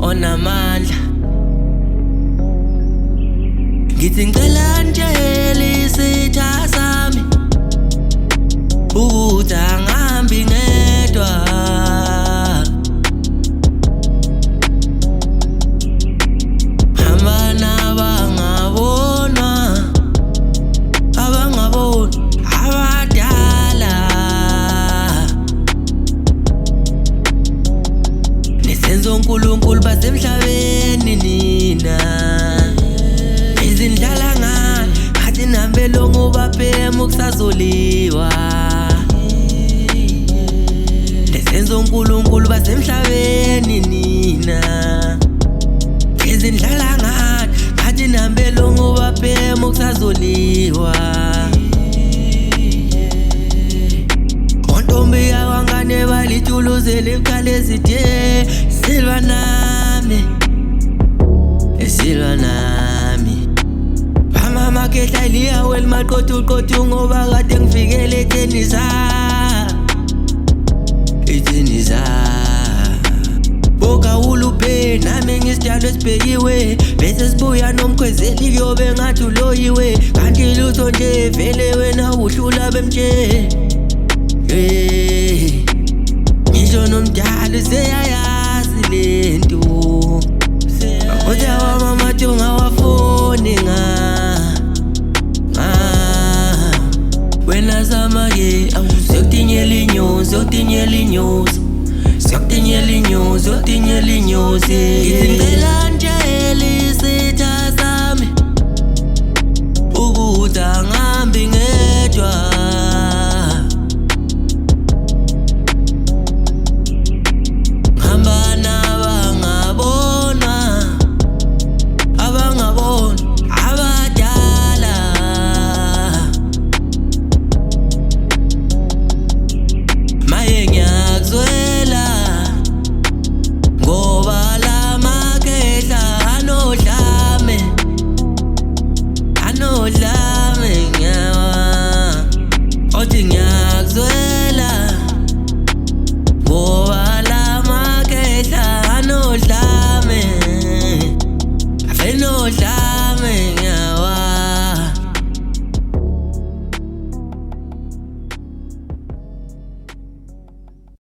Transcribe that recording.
onamandla. Ngithi ngicela ntshele isitha sami ukuthi angihambi ngedwa. Hamba nabangabonwa, abangabonwa abadala. Nisenzo uNkulunkulu basemhlabeni nina. Izindlala ngani ngathi nambelo ngubabhema ukusazoliwa. Nisenzo uNkulunkulu basemhlabeni nina. Izindlala ngani ngathi nambelo ngubabhema ukusazoliwa. Ontombi yawangane balithuluzele iqale zithe silwa nami, silwa nami. Mama kehla liyawe elimaqothuqothu ngoba kade ngifikele ethenisa, ethenisa. Boka uluphe nami ngisidalo esibhekiwe, bese sibuya nomkhwezeli kuyobe ngathi uloyiwe. Kanti lutho nje vele wena uhlula bemtshela. Ngisho nomdala seyayazi lento, kodwa wamamathunga wafone wena zama-ke siyokutinyela inyozi, siyokutinyela inyozi, siyokutinyela inyozi, siyokutinyela inyozi. Ngithi ngicela ntshele isitha sami ukuthi